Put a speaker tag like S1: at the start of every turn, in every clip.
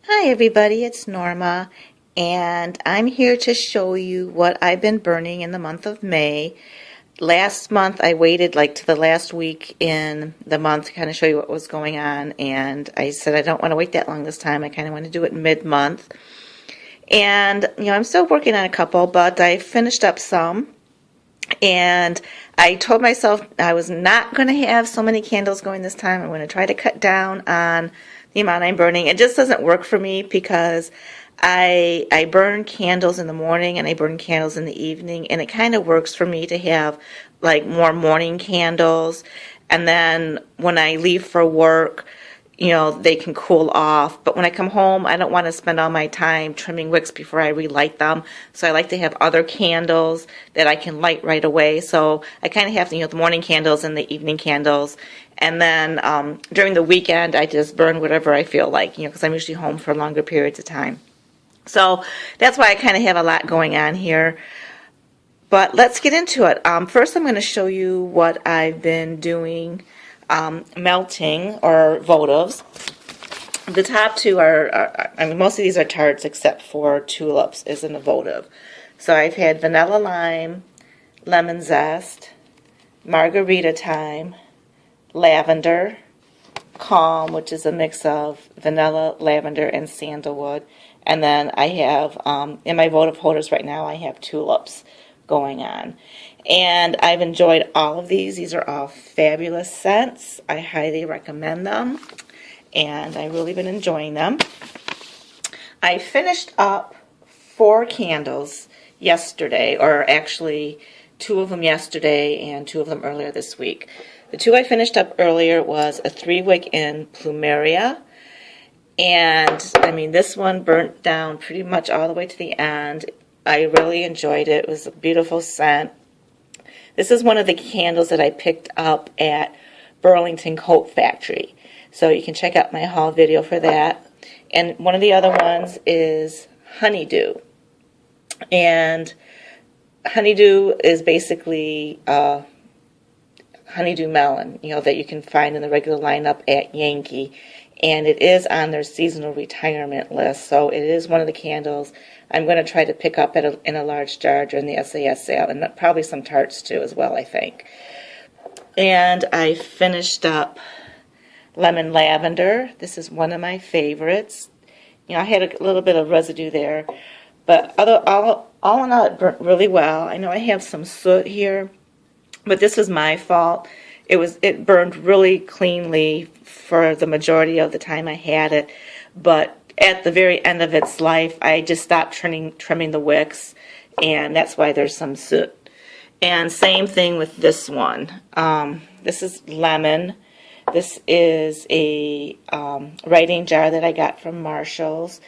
S1: Hi everybody, it's Norma, and I'm here to show you what I've been burning in the month of May. Last month I waited like to the last week in the month to kind of show you what was going on, and I said I don't want to wait that long this time. I kind of want to do it mid-month. And I'm still working on a couple, but I finished up some. And I told myself I was not going to have so many candles going this time. I'm going to try to cut down on the amount I'm burning. It just doesn't work for me because I burn candles in the morning and I burn candles in the evening, and it kind of works for me to have like more morning candles, and then when I leave for work, they can cool off. But when I come home, I don't want to spend all my time trimming wicks before I relight them. So I like to have other candles that I can light right away. So I kind of have, the morning candles and the evening candles. And then during the weekend, I just burn whatever I feel like, because I'm usually home for longer periods of time. So that's why I kind of have a lot going on here. But let's get into it. First, I'm going to show you what I've been doing melting or votives. The top two I mean, most of these are tarts except for Tulips is in a votive. So I've had vanilla lime, lemon zest, margarita thyme, lavender, calm, which is a mix of vanilla, lavender, and sandalwood. And then I have, in my votive holders right now, I have tulips going on. And I've enjoyed all of these. These are all fabulous scents. I highly recommend them. And I've really been enjoying them. I finished up 4 candles yesterday, or actually 2 of them yesterday and 2 of them earlier this week. The 2 I finished up earlier was a 3-wick in Plumeria. And, I mean, this one burnt down pretty much all the way to the end. I really enjoyed it. It was a beautiful scent. This is one of the candles that I picked up at Burlington Coat Factory. So you can check out my haul video for that. And one of the other ones is HoneyDew. And HoneyDew is basically honeydew melon, that you can find in the regular lineup at Yankee. And it is on their seasonal retirement list. So it is one of the candles I'm going to try to pick up in a large jar during the SAS sale, and probably some tarts too as well, I think. And I finished up lemon lavender. This is one of my favorites. I had a little bit of residue there, but all in all, it burnt really well. I know I have some soot here, but this was my fault. It burned really cleanly for the majority of the time I had it, but at the very end of its life, I just stopped trimming the wicks, and that's why there's some soot. And same thing with this one. This is lemon. This is a writing jar that I got from Marshall's,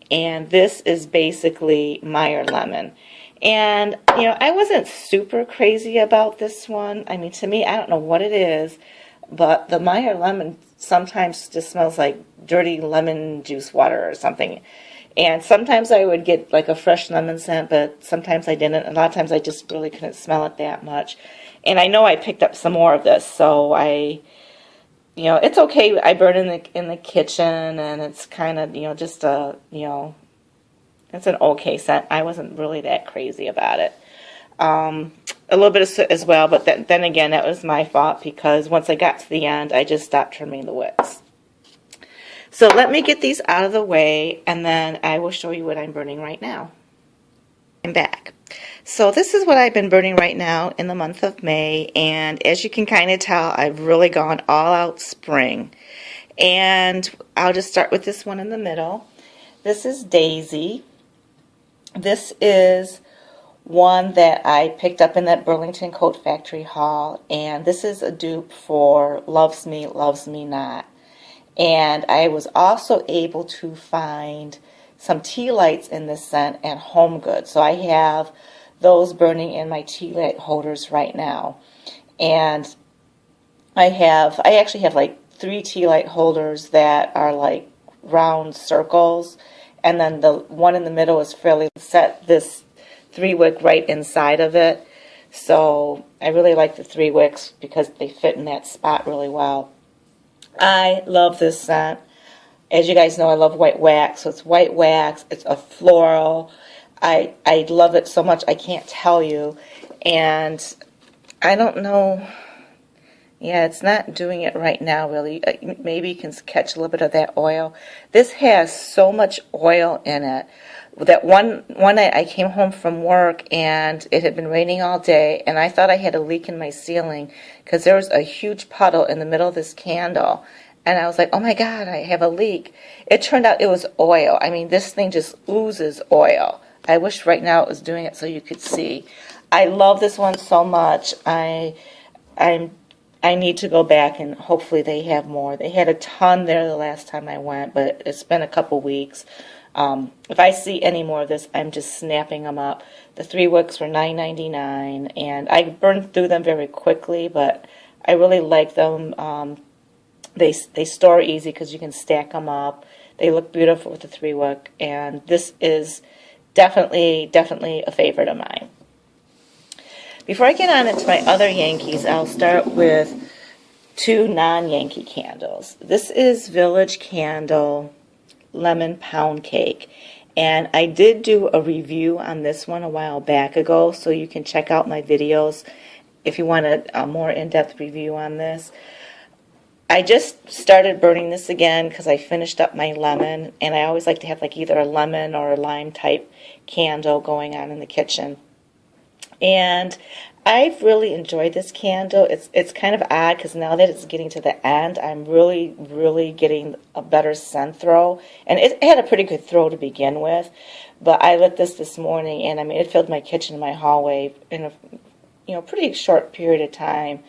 S1: and this is basically Meyer lemon. And, I wasn't super crazy about this one. I mean, to me, I don't know what it is, but the Meyer lemon sometimes just smells like dirty lemon juice water or something. And sometimes I would get like a fresh lemon scent, but sometimes I didn't. A lot of times I just really couldn't smell it that much. And I know I picked up some more of this, so it's okay. I burn in the kitchen, and it's kind of, just a, it's an okay scent. I wasn't really that crazy about it. A little bit of soot as well, but then again, that was my fault because once I got to the end, I just stopped trimming the wicks. So let me get these out of the way, and then I will show you what I'm burning right now. I'm back. So this is what I've been burning right now in the month of May, and as you can kind of tell, I've really gone all out spring. And I'll just start with this one in the middle. This is Daisy. This is one that I picked up in that Burlington Coat Factory haul, and this is a dupe for Loves Me, Loves Me Not. And I was also able to find some tea lights in this scent at Home Goods. So I have those burning in my tea light holders right now. And I actually have like 3 tea light holders that are like round circles, and then the one in the middle is fairly set this 3-wick right inside of it. So I really like the 3 wicks because they fit in that spot really well. I love this scent. As you guys know, I love white wax, so it's white wax. It's a floral. I love it so much I can't tell you. And I don't know. Yeah, it's not doing it right now, really. Maybe you can catch a little bit of that oil. This has so much oil in it. That one night I came home from work and it had been raining all day, and I thought I had a leak in my ceiling because there was a huge puddle in the middle of this candle. And I was like, oh my God, I have a leak. It turned out it was oil. I mean, this thing just oozes oil. I wish right now it was doing it so you could see. I love this one so much. I need to go back and hopefully they have more. They had a ton there the last time I went, but it's been a couple weeks. If I see any more of this, I'm just snapping them up. The 3 wicks were $9.99, and I burned through them very quickly, but I really like them. They store easy because you can stack them up. They look beautiful with the 3 wick, and this is definitely a favorite of mine. Before I get on into my other Yankees, I'll start with 2 non-Yankee candles. This is Village Candle Lemon Pound Cake. And I did do a review on this one a while back ago, so you can check out my videos if you want a more in-depth review on this. I just started burning this again because I finished up my lemon, and I always like to have like either a lemon or a lime type candle going on in the kitchen. And I've really enjoyed this candle. It's kind of odd because now that it's getting to the end, I'm really getting a better scent throw. And it had a pretty good throw to begin with, but I lit this morning, and I mean it filled my kitchen and my hallway in a pretty short period of time.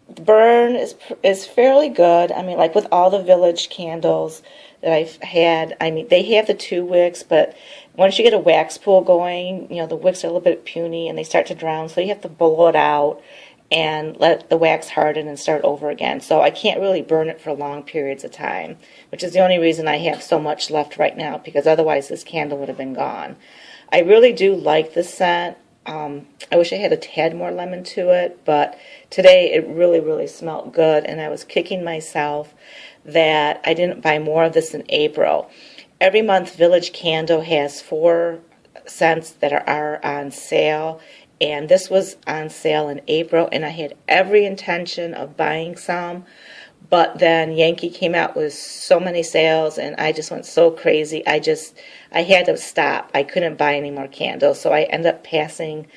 S1: The burn is fairly good. I mean, like with all the Village candles that I've had, I mean, they have the 2 wicks, but once you get a wax pool going, the wicks are a little bit puny and they start to drown, so you have to blow it out and let the wax harden and start over again. So I can't really burn it for long periods of time, which is the only reason I have so much left right now, because otherwise this candle would have been gone. I really do like the scent. I wish I had a tad more lemon to it, but today it really smelled good, and I was kicking myself that I didn't buy more of this in April. Every month Village Candle has 4 scents that are on sale, and this was on sale in April, and I had every intention of buying some, but then Yankee came out with so many sales, and I just went so crazy. I had to stop. I couldn't buy any more candles, so I ended up passing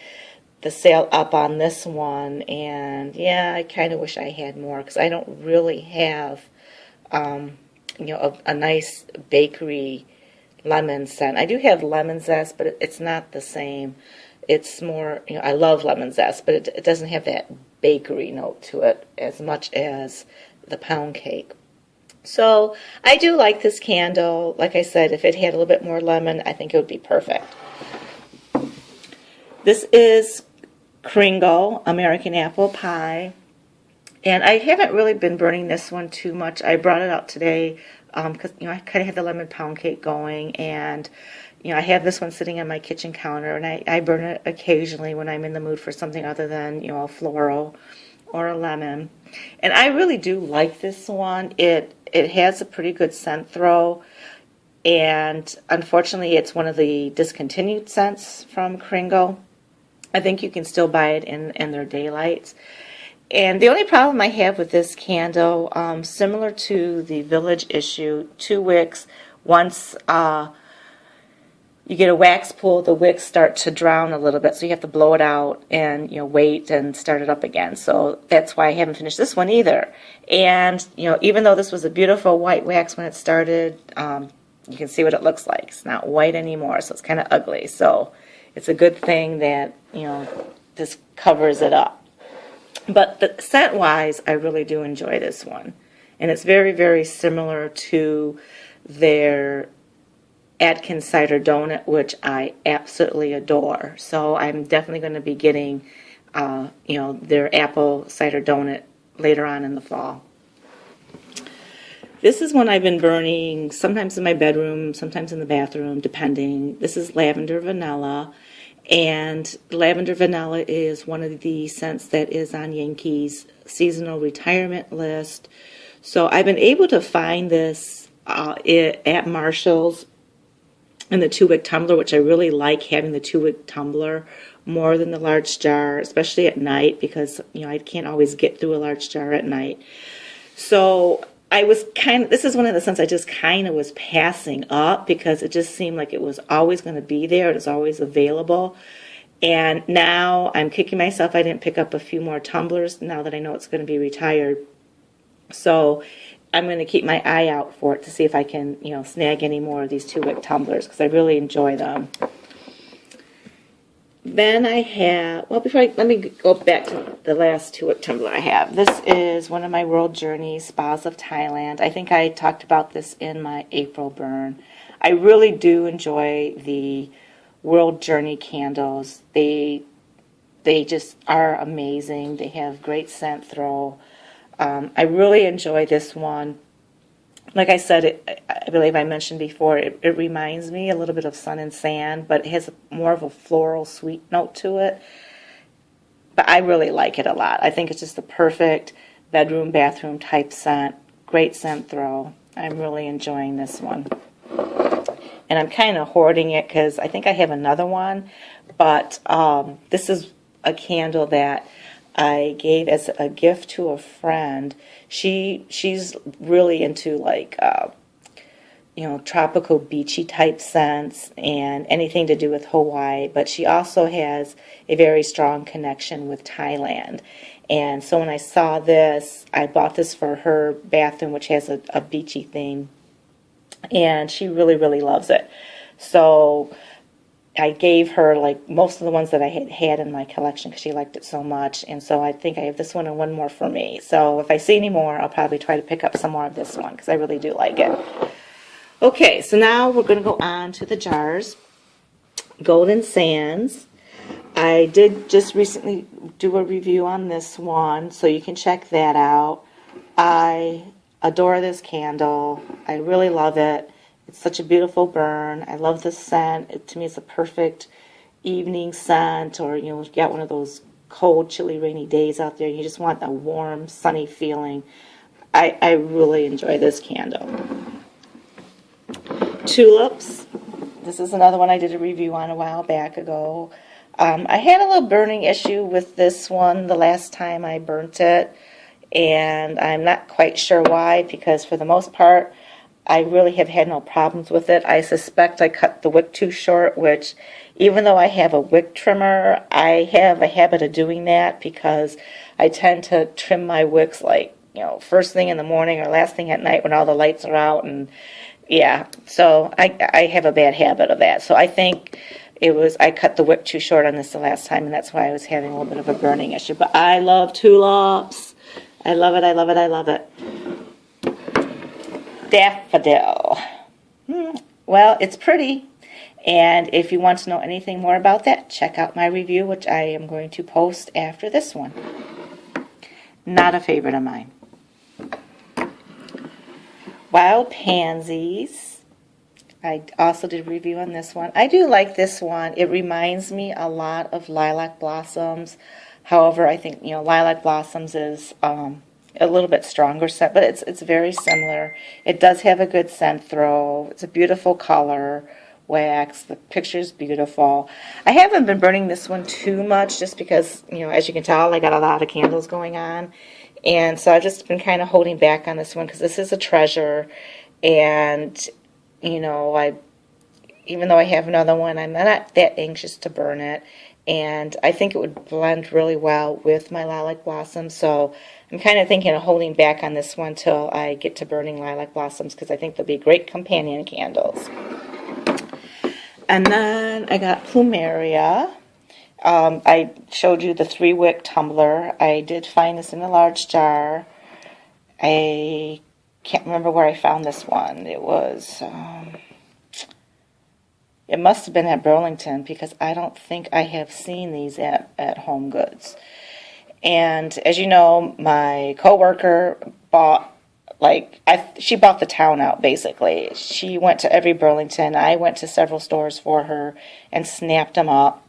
S1: the sale up on this one. And yeah, I kind of wish I had more because I don't really have, a nice bakery lemon scent. I do have lemon zest, but it's not the same. It's more, I love lemon zest, but it doesn't have that bakery note to it as much as the pound cake. So I do like this candle. Like I said, if it had a little bit more lemon, I think it would be perfect. This is Kringle American Apple Pie. And I haven't really been burning this one too much. I brought it out today because, I kind of had the lemon pound cake going. And, I have this one sitting on my kitchen counter. And I burn it occasionally when I'm in the mood for something other than, a floral or a lemon. And I really do like this one. It has a pretty good scent throw, and unfortunately it's one of the discontinued scents from Kringle. I think you can still buy it in their daylights. And the only problem I have with this candle, similar to the Village issue, 2 wicks, once you get a wax pool, the wicks start to drown a little bit, so you have to blow it out and wait and start it up again. So that's why I haven't finished this one either. And even though this was a beautiful white wax when it started, you can see what it looks like. It's not white anymore, so it's kind of ugly. So it's a good thing that this covers it up. But the scent-wise, I really do enjoy this one, and it's very similar to their Atkins cider donut, which I absolutely adore. So I'm definitely going to be getting, their apple cider donut later on in the fall. This is one I've been burning sometimes in my bedroom, sometimes in the bathroom, depending. This is Lavender Vanilla. And Lavender Vanilla is one of the scents that is on Yankee's seasonal retirement list. So I've been able to find this at Marshall's in the 2-wick tumbler, which I really like having the 2-wick tumbler more than the large jar, especially at night, because I can't always get through a large jar at night. So I was this is one of the scents I just kind of was passing up because it just seemed like it was always going to be there. It was always available. And now I'm kicking myself I didn't pick up a few more tumblers now that I know it's going to be retired. So I'm going to keep my eye out for it to see if I can, snag any more of these 2-wick tumblers because I really enjoy them. Then I have, let me go back to the last 2-wick tumbler I have. This is one of my World Journey Spas of Thailand. I think I talked about this in my April burn. I really do enjoy the World Journey candles. They just are amazing. They have great scent throw. I really enjoy this one. Like I said, I believe I mentioned before, it reminds me a little bit of Sun and Sand, but it has more of a floral sweet note to it. But I really like it a lot. I think it's just the perfect bedroom, bathroom type scent. Great scent throw. I'm really enjoying this one. And I'm kind of hoarding it because I think I have another one, but this is a candle that I gave as a gift to a friend. She's really into like tropical beachy type scents and anything to do with Hawaii, but she also has a very strong connection with Thailand. And so when I saw this, I bought this for her bathroom, which has a beachy theme, and she really, really loves it. So I gave her like most of the ones that I had in my collection because she liked it so much. And so I think I have this one and one more for me. So if I see any more, I'll probably try to pick up some more of this one because I really do like it. Okay, so now we're going to go on to the jars. Golden Sands. I did just recently do a review on this one, so you can check that out. I adore this candle. I really love it. It's such a beautiful burn. I love the scent. To me, it's a perfect evening scent, or you get one of those cold, chilly, rainy days out there, and you just want a warm, sunny feeling. I really enjoy this candle. Tulips. This is another one I did a review on a while back ago. I had a little burning issue with this one the last time I burnt it, and I'm not quite sure why, because for the most part, I really have had no problems with it. I suspect I cut the wick too short, which even though I have a wick trimmer, I have a habit of doing that because I tend to trim my wicks like, first thing in the morning or last thing at night when all the lights are out. And yeah, so I have a bad habit of that. So I think I cut the wick too short on this the last time, and that's why I was having a little bit of a burning issue. But I love tulips. I love it, I love it, I love it. Daffodil. Well, it's pretty, and if you want to know anything more about that, check out my review, which I am going to post after this one. Not a favorite of mine. Wild Pansies. I also did a review on this one. I do like this one. It reminds me a lot of Lilac Blossoms. However, I think Lilac Blossoms is a little bit stronger scent, but it's very similar. It does have a good scent throw. It's a beautiful color, wax. The picture's beautiful. I haven't been burning this one too much just because, as you can tell, I got a lot of candles going on. And so I've just been kind of holding back on this one because this is a treasure. And, even though I have another one, I'm not that anxious to burn it. And I think it would blend really well with my Lilac Blossom. So I'm kind of thinking of holding back on this one till I get to burning Lilac Blossoms because I think they'll be great companion candles. And then I got Plumeria. I showed you the 3-wick tumbler. I did find this in a large jar. I can't remember where I found this one. It was... It must have been at Burlington because I don't think I have seen these at Home Goods. And as you know, my coworker bought, she bought the town out basically. She went to every Burlington. I went to several stores for her and snapped them up.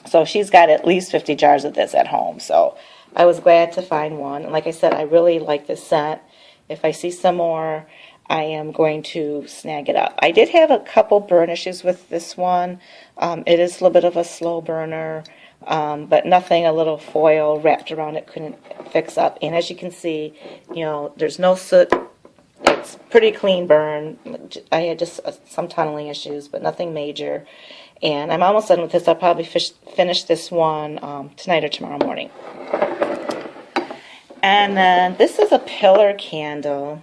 S1: So she's got at least 50 jars of this at home. So I was glad to find one. And like I said, I really like this scent. If I see some more, I am going to snag it up. I did have a couple burn issues with this one. It is a little bit of a slow burner, but nothing a little foil wrapped around it couldn't fix up. And as you can see, you know, there's no soot. It's pretty clean burn. I had just some tunneling issues, but nothing major. And I'm almost done with this. I'll probably finish this one tonight or tomorrow morning. And then this is a pillar candle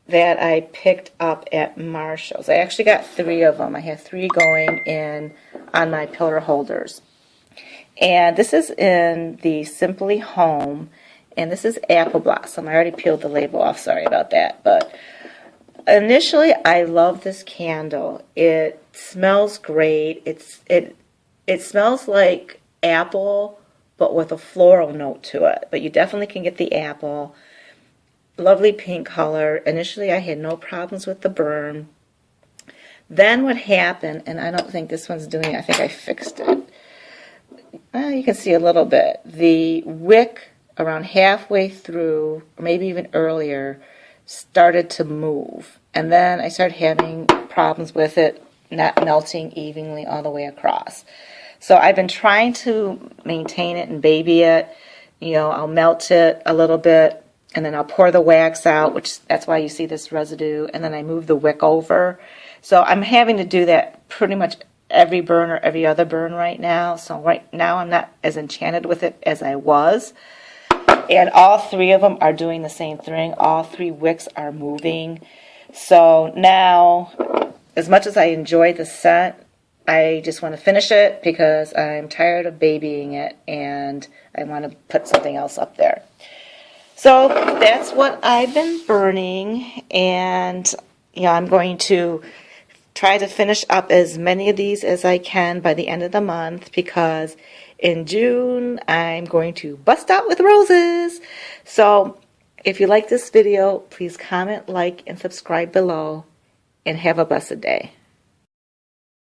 S1: that I picked up at Marshall's. I actually got 3 of them. I have 3 going in on my pillar holders. And this is in the Simply Home, and this is Apple Blossom. I already peeled the label off, sorry about that. But initially, I love this candle. It smells great. It smells like apple, but with a floral note to it. But you definitely can get the apple. Lovely pink color. Initially, I had no problems with the burn. Then what happened, and I don't think this one's doing it, I think I fixed it. You can see a little bit. The wick around halfway through, or maybe even earlier, started to move. And then I started having problems with it not melting evenly all the way across. So I've been trying to maintain it and baby it. You know, I'll melt it a little bit, and then I'll pour the wax out, which that's why you see this residue, and then I move the wick over. So I'm having to do that pretty much every burn or every other burn right now. So right now I'm not as enchanted with it as I was. And all 3 of them are doing the same thing. All 3 wicks are moving. So now, as much as I enjoy the scent, I just want to finish it because I'm tired of babying it and I want to put something else up there. So that's what I've been burning, and I'm going to try to finish up as many of these as I can by the end of the month, because in June I'm going to bust out with roses. So if you like this video, please comment, like, and subscribe below, and have a blessed day.